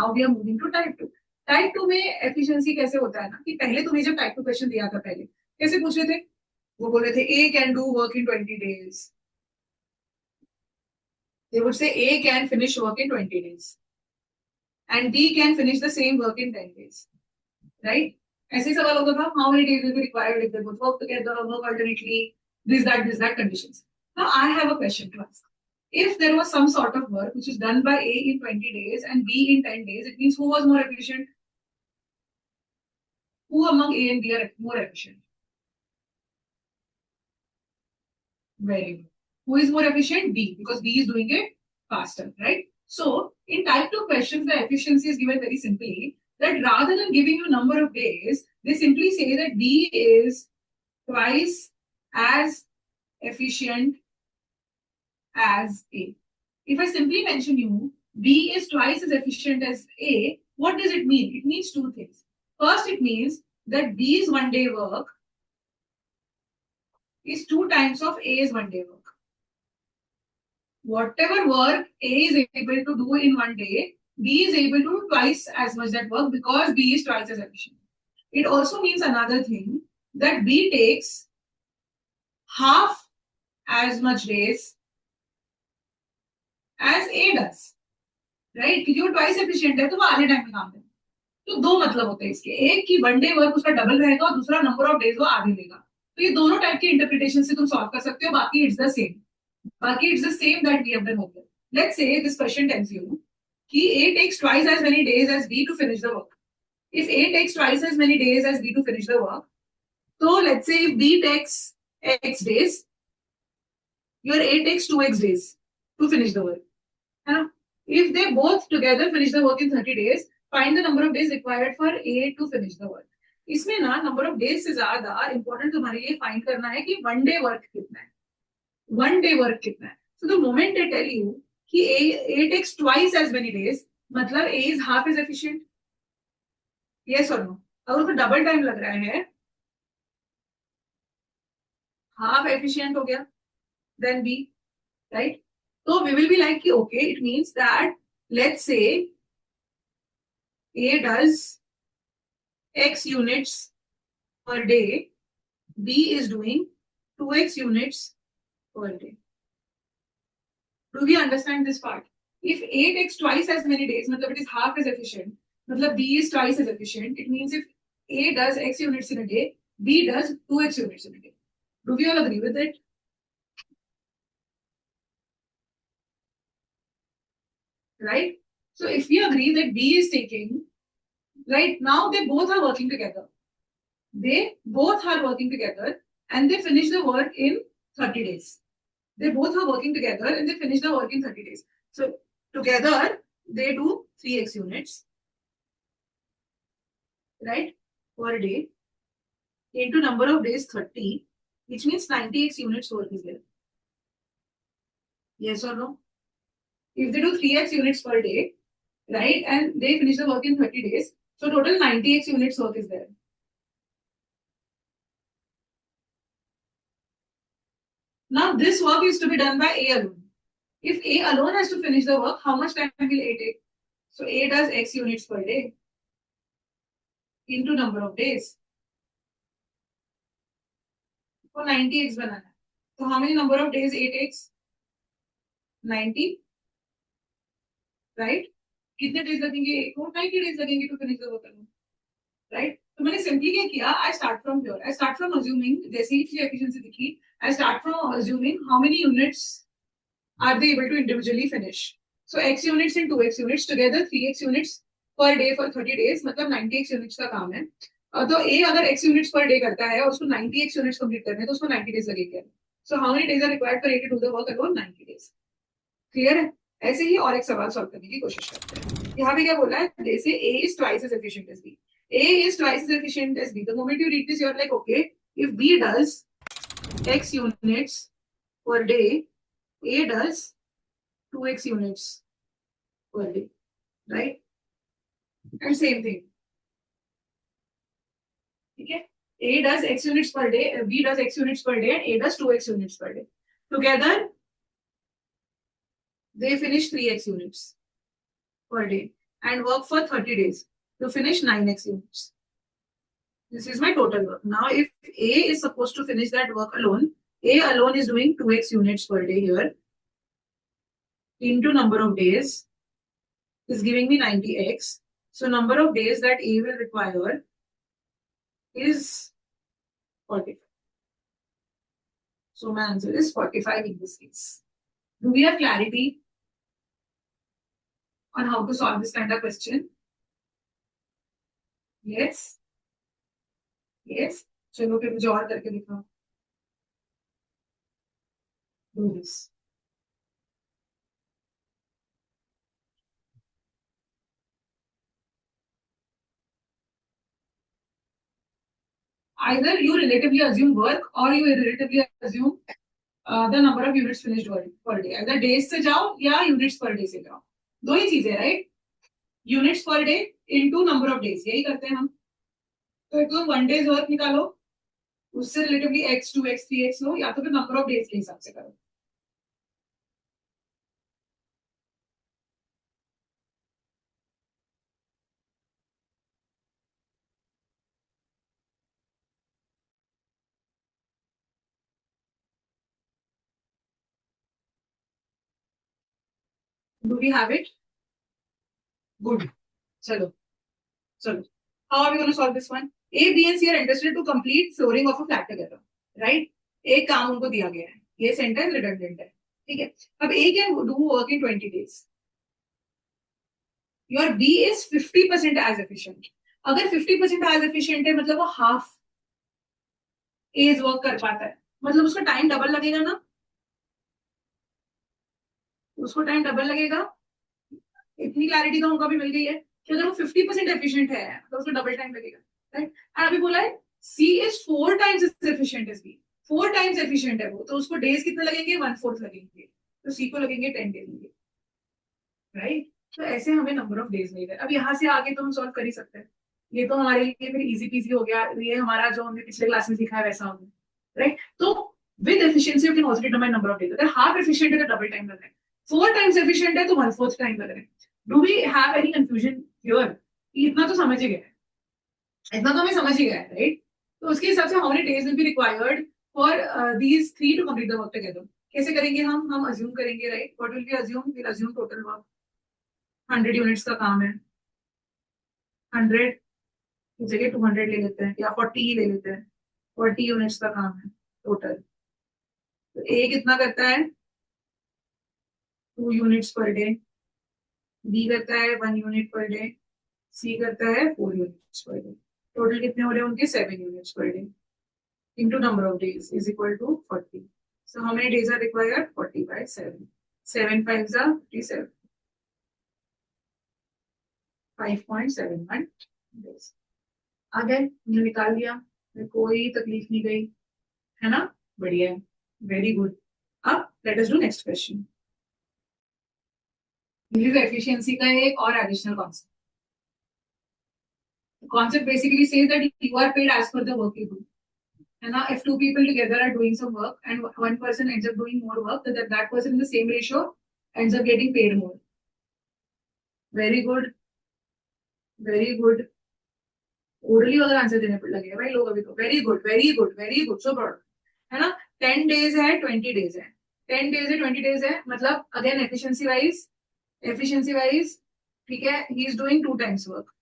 Now we are moving to type 2. Type 2 में efficiency कैसे होता है ना कि पहले तुम्हें जब टाइप 2 क्वेश्चन दिया था पहले कैसे पूछ रहे थे, वो बोल रहे थे A can do work in 20 days. They would say A can finish work in 20 days and B can finish the same work in 10 days. Right? ऐसे ही सवाल होता था, how many days will be required if they both work together or work alternately, this, that conditions. Now I have a question to ask. If there was some sort of work which is done by A in 20 days and B in 10 days, it means who was more efficient? Who among A and B are more efficient? Very good. Who is more efficient? B, because B is doing it faster, right? So in type 2 questions, the efficiency is given very simply that rather than giving you number of days, they simply say that B is twice as efficient as A. If I simply mention you, B is twice as efficient as A, what does it mean? It means two things. First, it means that B's 1 day work is 2 times of A's 1 day work. Whatever work A is able to do in 1 day, B is able to do twice as much that work because B is twice as efficient. It also means another thing, that B takes half as much days as A does. Right? क्योंकि वो twice efficient है तो वो आधे time में काम करेगा. तो दो मतलब होते हैं इसके, एक की 1 day वर्क उसका डबल रहेगा और दूसरा नंबर ऑफ डेज वो आधे देगा. तो ये दोनों टाइप के इंटरप्रिटेशन से तुम सॉल्व कर सकते हो. बाकी it's the same. Baki, it's the same that we have done over. Let's say this question tells you कि A takes twice as many days as B to finish the work. If A takes twice as many days as B to finish the work, so let's say if B takes X days, your A takes 2X days to finish the work. If they both together finish the work in 30 days, find the number of days required for A to finish the work. इसमें ना number of days से ज्यादा important तुम्हारे लिए find करना है कि 1 day work कितना है. 1 day work कितना है. So the moment they tell you कि A takes twice as many days, मतलब A is half as efficient. Yes or no? अगर उसको डबल टाइम लग रहा है, half efficient हो गया, then B, right? So we will be like, okay, it means that let's say A does X units per day, B is doing 2X units per day. Do we understand this part? If A takes twice as many days, matlab it is half as efficient, matlab B is twice as efficient, it means if A does X units in a day, B does 2X units in a day. Do we all agree with it? Right? So if we agree that B is taking, right, now they both are working together. They both are working together and they finish the work in 30 days. They both are working together and they finish the work in 30 days. So together they do 3X units, right, per day into number of days 30, which means 90X units work is there. Yes or no? If they do 3X units per day, right, and they finish the work in 30 days, so total 90X units work is there. Now this work is to be done by A alone. If A alone has to finish the work, how much time will A take? So A does X units per day into number of days. So 90X banana. So how many number of days A takes? 90. Right? कितने days लगेंगे A को? 90 days लगेंगे to finish the work alone. Right? तो मैंने simply क्या किया? I start from here. I start from assuming, जैसे ही मुझे efficiency दिखी, I start from assuming how many units are they able to individually finish. So X units and 2X units together 3X units per day for 30 days, मतलब 90X units का काम है. तो A अगर X units per day करता है और उसको 90X units complete करने हैं तो उसको 90 days लगेंगे. So how many days are required for A to do the work alone? 90 days. Clear है? ऐसे ही और एक सवाल सॉल्व करने की कोशिश करते हैं. यहाँ पे क्या बोला है? जैसे A is twice as efficient as B. A is twice as efficient as B. The moment you read this, you're like, okay, if B does X units per day, A does 2X units per day, right? And same thing. Okay? A does X units per day, B does X units per day, and A does 2X units per day. Together, they finish 3X units per day. and work for 30 days to finish 9x units. This is my total work. Now, if A is supposed to finish that work alone, A alone is doing 2x units per day here into number of days is giving me 90x. So number of days that A will require is 45. So my answer is 45 in this case. Do we have clarity on how to solve this kind of question? Yes. Yes. चलो फिर मुझे और करके दिखाओ. Do this. Either you relatively assume work or you relatively assume the number of units finished per day. अगर days से जाओ या units per day से जाओ, दो ही चीजें, right? Units per day into number of days, यही करते हैं हम. तो एक तो 1 days work निकालो, उससे रिलेटिवली x 2x 3x लो, या तो फिर नंबर ऑफ डेज के हिसाब से करो. Do we have it? Good. चलो. How are we going to solve this one? A, B and C are interested to complete flooring of a flat together. Right? एक काम उनको दिया गया है. ये सेंटेंस रिडंडेंट है. ठीक है. अब A can do work in 20 days. Your B is 50% as efficient. अगर 50% as efficient है मतलब वो half A's work कर पाता है. मतलब उसका टाइम डबल लगेगा ना. उसको टाइम डबल लगेगा. इतनी क्लैरिटी तो हमको भी मिल गई है कि अगर वो 50% एफिशिएंट है तो उसको डबल टाइम लगेगा. राइट. और अभी बोला है C is 4 times as efficient as B. 4 times efficient है वो, तो उसको डेज कितने लगेंगे? 1/4 लगेंगे. तो C को लगेंगे 10 डेज लगेंगे. राइट. तो ऐसे हमें नंबर ऑफ डेज मिल गए. अब यहाँ से आगे तो हम सॉल्व कर ही सकते हैं. ये तो हमारे लिए फिर इजी पीजी हो गया. ये हमारा जो हमने पिछले क्लास में सीखा है वैसा हो गया. राइट. तो with efficiency you can also determine number of days. अगर हाफ एफिशिएंट है तो डबल टाइम लग रहा है. 4 टाइम्स एफिशिएंट है तो 1/4 टाइम लग रहा है. Do we have any confusion here? इतना तो समझ ही गए. इतना तो हमें समझ ही गया है. राइट. तो उसके हिसाब से how many days will be required for these 3 to complete the work together. कैसे करेंगे हम अज्यूम करेंगे. Right. What will be assume? Will assume total work 100 units का काम है. 100 की जगह 200 ले लेते हैं या 40 ले लेते हैं. 40 यूनिट्स का काम है टोटल. तो ए कितना करता है? 2 यूनिट्स पर डे. बी करता है 1 यूनिट पर डे. सी करता है 4 यूनिट्स पर डे. टोटल कितने हो रहे हैं उनके? 7 units per day into number of days is equal to 40. So how many days are required? 40 by 7. 7 5s are 57. 5.71 days. आ गए. हमने निकाल दिया. कोई तकलीफ नहीं गई है ना. बढ़िया है. Very good. अब let us do next question. This efficiency का एक और additional concept. Concept basically says that you are paid as per the work you do. And now, if 2 people together are doing some work and one person ends up doing more work, then that person in the same ratio ends up getting paid more. Very good. Very good. Orally अगर answer देने पर लगेगा भाई लोग अभी तो. Very good very good very good. So broad है ना. 10 डेज है 20 डेज है. 10 डेज है 20 डेज है. मतलब अगेन एफिशिएंसी वाइज ठीक है. He is doing 2 times work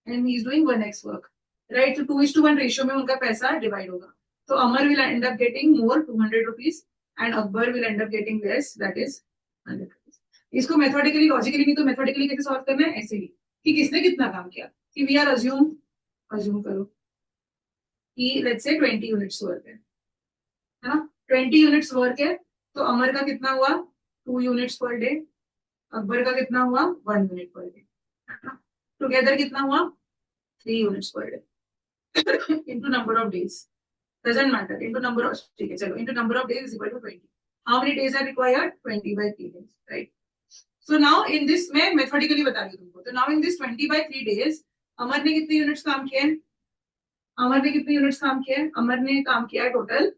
and he is doing 1x work. Right. तो 2:1 रेशियो में उनका पैसा डिवाइड होगा. तो Amar will end up getting more 200 rupees and Akbar will end up getting less that is 100 rupees. इसको methodically logically नहीं तो methodically कैसे सॉल्व करना है? ऐसे ही कि किसने कितना काम किया. कि वी आर अज्यूम करो कि लेट्स से 20 यूनिट्स वर्क है ना. 20 यूनिट्स वर्क है. तो अमर का कितना हुआ? 2 यूनिट्स पर डे. अकबर का कितना हुआ? 1 यूनिट पर डे. टुगेदर कितना हुआ? 3 units per day. into number of days doesn't matter. Into number of ठीक है चलो. into number of days is equal to 20. How many days are required? 20 by 3 days. Right. So now in this मैं methodically बता रही हूँ तुमको. तो now in this 20 by 3 days अमर ने कितने यूनिट्स काम किए? अमर ने कितने यूनिट्स काम किए? अमर ने काम किया टोटल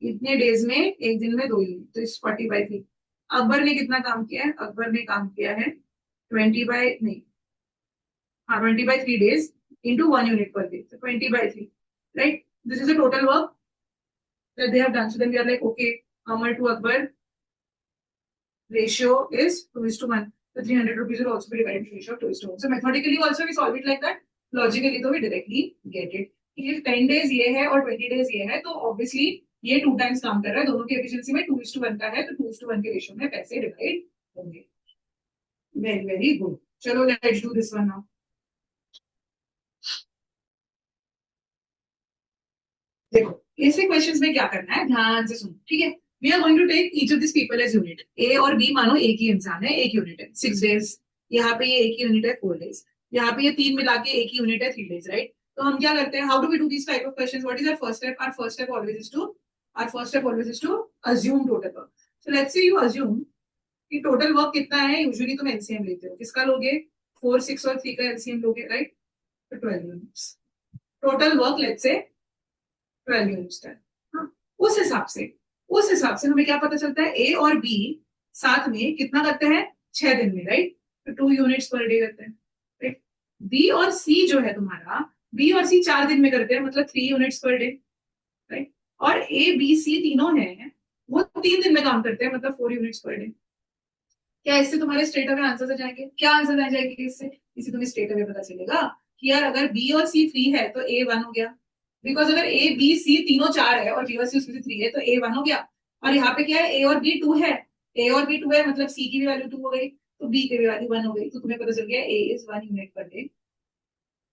इतने डेज में, एक दिन में 2 यूनिट. तो इस 40 by 3. अकबर ने कितना काम किया है? अकबर ने काम किया है 20 by नहीं, हाँ 20 by 3 days into 1 unit per day. So 20 by 3, right? This is the total work that they have done. So then we are like, okay, Amar to Akbar ratio is 2:1. The 300 rupees will also be divided into ratio of 2:1. So methodically also we solve it like that. Logically तो we directly get it. If 10 days ये है और 20 days ये है तो obviously ये 2 times काम कर रहा है, दोनों की efficiency में 2:1 का है, तो 2:1 के रेशियो में पैसे डिवाइड होंगे. Very very good. चलो let's do this one now. देखो ऐसे क्वेश्चंस में क्या करना है, ध्यान से सुनो, ठीक है. We are going to take each of this people as unit. A और बी मानो एक ही इंसान है, एक यूनिट है 6 days. यहाँ पे ये एक ही यूनिट है 4 days. यहाँ पे ये तीन मिला के एक ही यूनिट है 3 days, राइट. तो हम क्या करते हैं, how do we do this type of questions, what is our first step. Our first step always is to assume total work. So let's say you assume कि टोटल वर्क कितना है. Usually तुम LCM लेते हो, किसका लोगे, 4, 6 और 3 का एलसीएम लोगे, राइट. तो 12 units total work, let's say 12 units का. हाँ, उस हिसाब से हमें क्या पता चलता है, ए और बी साथ में कितना करते हैं 6 दिन में, राइट. तो 2 यूनिट्स पर डे करते हैं, राइट. बी और सी जो है तुम्हारा, बी और सी 4 दिन में करते हैं, मतलब 3 यूनिट्स पर डे, राइट. और ए बी सी तीनों हैं वो 3 दिन में काम करते हैं, मतलब 4 यूनिट्स पर डे. क्या इससे तुम्हारे स्ट्रेट अवे आंसर आ जाएंगे, क्या आंसर आ जाएंगे इससे तुम्हें स्ट्रेट अवे पता चलेगा कि यार अगर बी और सी 3 है तो ए 1 हो गया. बिकॉज अगर ए बी सी तीनों 4 है और बी और सी उसमें से 3 है तो ए 1 हो गया. और यहाँ पे क्या है, ए और बी 2 है, ए और बी 2 है, मतलब सी की भी वैल्यू 2 हो गई, तो बी की भी वैल्यू 1 हो गई. तो तुम्हें पता चल गया A is 1 unit per day,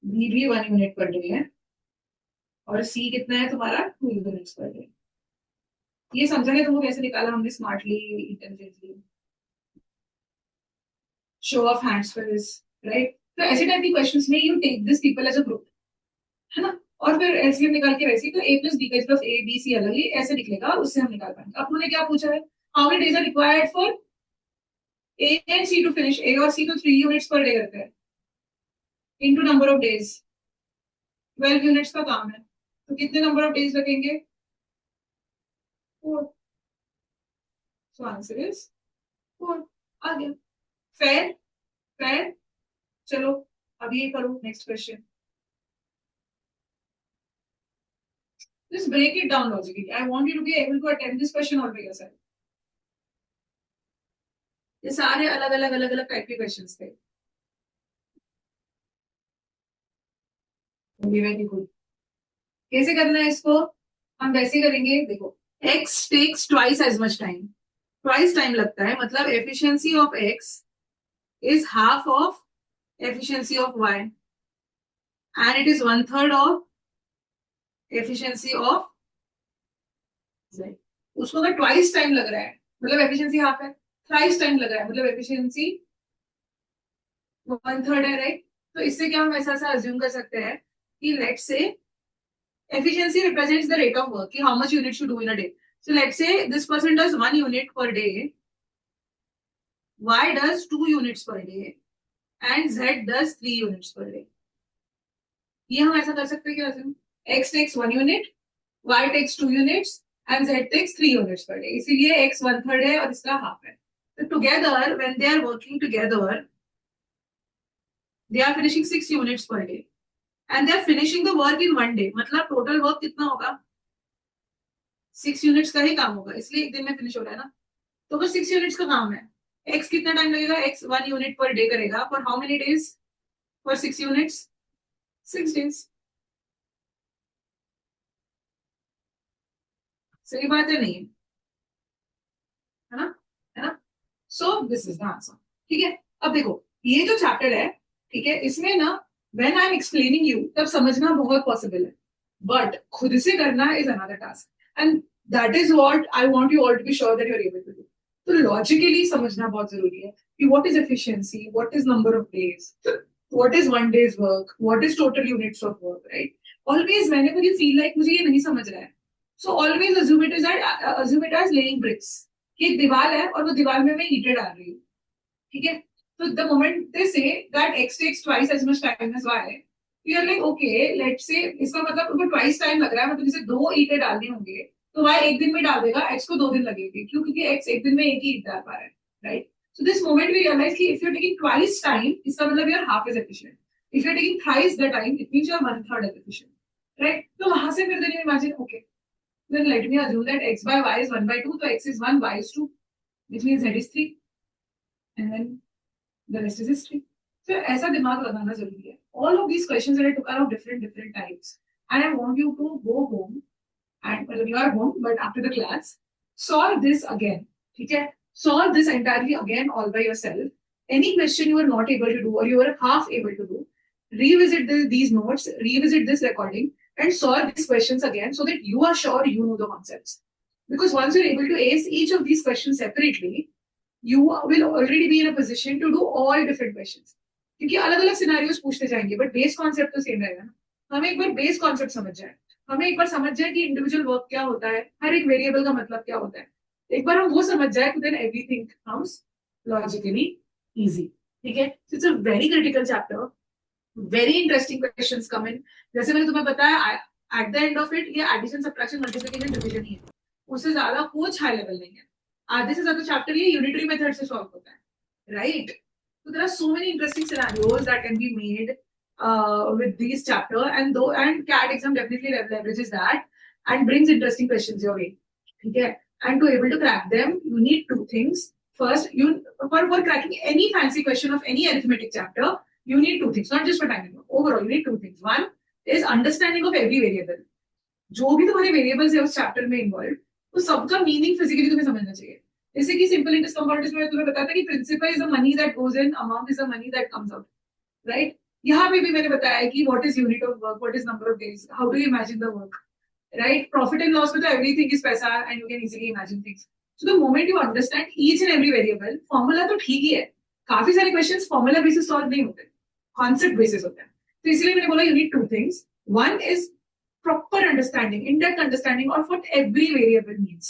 B भी 1 यूनिट पर डे है, और सी कितना है तुम्हारा 2 यूनिट्स पर डे. ये समझा है तुमको कैसे निकाला हमने smartly, intelligently. Show of hands for this, right. तो ऐसे टाइप की क्वेश्चंस में you take this people as a group, है ना. और फिर एलसीएम निकाल के वैसे ही, तो ए प्लस बी का प्लस ए बी सी अलग ही ऐसे निकलेगा, उससे हम निकाल पाएंगे. अब उन्होंने क्या पूछा है, how many days are required for A and C to finish. A और सी तो 3 यूनिट्स पर डे करते हैं, into number of days, 12 units का काम है, तो कितने नंबर ऑफ डेज लगेंगे, 4. So answer is 4. आ गया. Fair fair. चलो अब ये करो next question. Just break it down logically. I want you to be able to attempt this question all by yourself. ये सारे अलग अलग टाइप के क्वेश्चंस थे. Very good. कैसे करना है इसको, हम वैसे करेंगे. देखो x takes twice as much time. Twice time लगता है, मतलब efficiency of x is half of efficiency of y and it is 1/3 of efficiency of z. उसको अगर ट्वाइस टाइम लग रहा है मतलब एफिशिएंसी हाफ है, थ्राइस टाइम लग रहा है मतलब एफिशिएंसी 1/3 है, राइट. तो इससे क्या हम ऐसा अज्यूम कर सकते हैं कि let's say efficiency represents the rate of work, कि how much units you do in a day. So let's say this person does 1 unit per day, y does 2 units per day and z does 3 units per day. ये हम ऐसा कर सकते हैं कि x takes 1 unit, y takes 2 units and z takes 3 units per day. इसीलिए x 1/3 है और इसका हाफ है. So together when they are working together they are finishing 6 units per day and they are finishing the work in 1 day. मतलब total work कितना होगा, 6 units का ही काम होगा, इसलिए एक दिन में फिनिश हो रहा है ना. तो बस 6 यूनिट्स का काम है. x कितना टाइम लगेगा, x 1 यूनिट पर डे करेगा for how many days, for 6 units 6 days. सही बात है, नहीं है ना, है ना. So this is the answer. ठीक है. अब देखो ये जो चैप्टर है, ठीक है, इसमें ना when I am explaining you तब समझना बहुत पॉसिबल है, बट खुद से करना is another task and that is what I want you all to be sure that you are able to do. तो लॉजिकली समझना बहुत जरूरी है कि what is efficiency, what is number of days, what is 1 days work, what is total units of work, right. Always whenever you feel like मुझे ये नहीं समझ रहा है, so always assume it as laying bricks, कि एक दीवार है और वो दीवार में मैं ईंटें डाल रही हूँ. ठीक है. So the moment they say that x takes twice as much time as y, you are like okay, let's say इसका मतलब उनको twice time लग रहा है, मतलब जैसे 2 ईंटें डालने होंगे तो y एक दिन में डाल देगा, x को 2 दिन लगेंगे. क्यों, क्योंकि x एक दिन में एक ही ईंट डाल पा रहा है, right. So this moment we realize कि if you're taking twice time, इसका मतलब you're half as efficient. If you're taking thrice the time, it means you're 1/3 as efficient, right? तो वहां से फिर then you imagine, okay, then let me assume that x by y is 1/2, so x is 1, y is 2, which means z is 3, and then the rest is history. So ऐसा दिमाग लगाना जरूरी है. All of these questions that I took are of different types, and I want you to go home and when you are home, but after the class, solve this again. Okay? Solve this entirely again all by yourself. Any question you were not able to do or you were half able to do, revisit these notes, revisit this recording, and solve these questions again so that you are sure you know the concepts. Because once you're able to ace each of these questions separately, you will already be in a position to do all different questions. क्योंकि अलग अलग scenarios पूछते जाएंगे but base concept तो same रहेगा ना. हमें एक बार बेस कॉन्सेप्ट समझ जाए, हमें एक बार समझ जाए कि इंडिविजुअल वर्क क्या होता है, हर एक वेरिएबल का मतलब क्या होता है, एक बार हम वो समझ जाए तो then everything comes logically easy. ठीक है. It's a very critical chapter, very interesting questions come in. जैसे मैंने तुम्हें बताया at the end of it ये एडिशन सब्ट्रैक्शन मल्टीप्लिकेशन डिवीजन ही है, उससे ज्यादा कुछ हाई लेवल नहीं है. आधे से ज्यादा चैप्टर ये यूनिटरी मेथड से सॉल्व होता है, right? So there are so many interesting scenarios that can be made with these chapter, and CAT exam definitely leverages that and brings interesting questions your way. Okay, and to able to crack them, you need two things. First, for cracking any fancy question of any arithmetic chapter, you need two things, not just for time. Overall, you need two things. One is understanding of every variable. जो भी तुम्हारे variables है उस chapter में involve, तो सबका meaning physically तुम्हें समझना चाहिए. जैसे कि सिंपल इंटरेस्ट कंपाउंड में तुम्हें बताया था कि principal is the money that goes in, amount is the money that comes out, right? यहाँ पे भी मैंने बताया कि what is unit of work, what is number of days, how do you imagine the work, right? Profit and loss में तो everything is पैसा and you can easily imagine things. So the moment you understand each and every variable, formula तो ठीक ही है, काफी सारे questions formula basis solve नहीं होते, कॉन्सेप्ट बेसिस होते हैं. तो इसलिए मैंने बोला you need two things. One is proper understanding, in-depth understanding of what every variable means,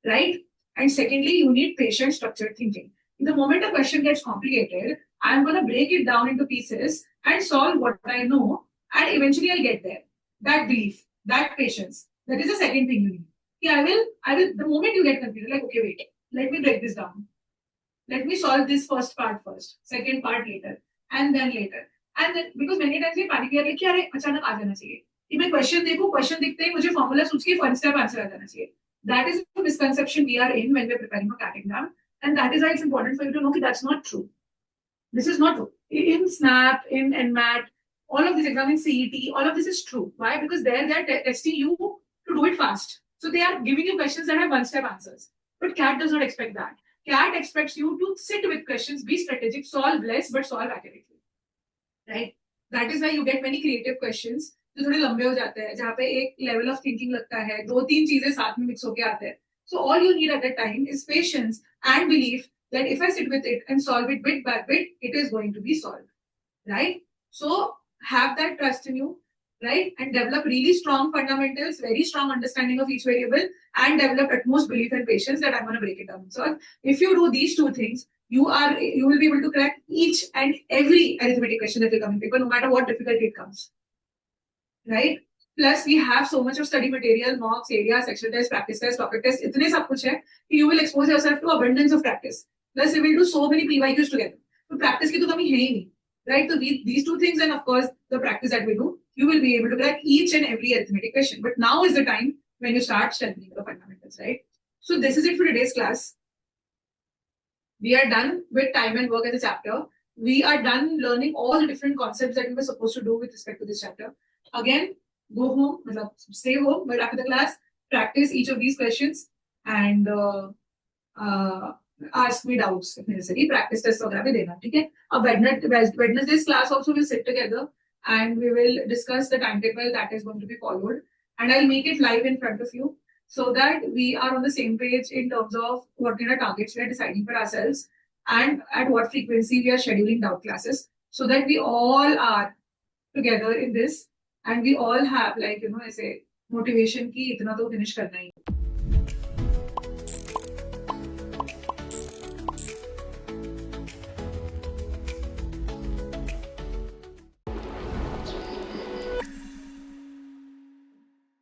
right? And secondly, you need patient structured thinking. The moment a question gets complicated, I'm going to break it down into pieces and solve what I know, and eventually I'll get there. That belief, that patience, that is the second thing you need. Yeah, I will, the moment you get confused, like, okay, wait, let me break this down. Let me solve this first part first, second part later, and then later. And then, because many times ये panic है कि अरे अचानक आ जाना चाहिए, कि मैं question देखूं, क्वेश्चन दिखते ही मुझे फॉर्मूला सोच के फर्स्ट स्टेप आंसर आ जाना चाहिए. That is the misconception we are in when we are preparing for CAT exam, and that is why it's important for you to know that that's not true. This is not true. In SNAP, in NMAT, all of these exams, in CET, all of this is true. Why? Because they are testing you to do it fast. So they are giving you questions that have one-step answers. But CAT does not expect that. CAT expects you to sit with questions, be strategic, solve less, but solve accurately. Right? That is why you get many creative questions जो थोड़े लंबे हो जाते हैं, जहाँ पे एक level of thinking लगता है, दो तीन चीजें साथ में मिक्स होके आते हैं. So all you need at that time is patience and belief that if I sit with it and solve it bit by bit, it is going to be solve, right? So have that trust in you, right? And develop really strong fundamentals, very strong understanding of each variable, and develop utmost belief and patience that I'm going to break it down. So if you do these two things, you will be able to crack each and every arithmetic question that will come in paper, no matter what difficulty it comes. Right? Plus, we have so much of study material, mocks, areas, sectional test, practice test, topic test. इतने सब कुछ है कि you will expose yourself to abundance of practice. Plus, we will do so many PYQs together. तो practice की तो कमी है ही नहीं, right? So these two things, and of course the practice that we do, you will be able to crack each and every arithmetic question. But now is the time when you start strengthening the fundamentals, right? So this is it for today's class. We are done with time and work as a chapter. We are done learning all the different concepts that we were supposed to do with respect to this chapter. Again, go home, stay home, but after the class, practice each of these questions and ask me doubts if necessary. Practice test वगैरह भी देना, ठीक है? अब Wednesday's class also will sit together and we will discuss the timetable that is going to be followed, and I'll make it live in front of you so that we are on the same page in terms of what kind of targets we are deciding for ourselves and at what frequency we are scheduling doubt classes, so that we all are together in this and we all have, like, ऐसे motivation की इतना तो finish करना ही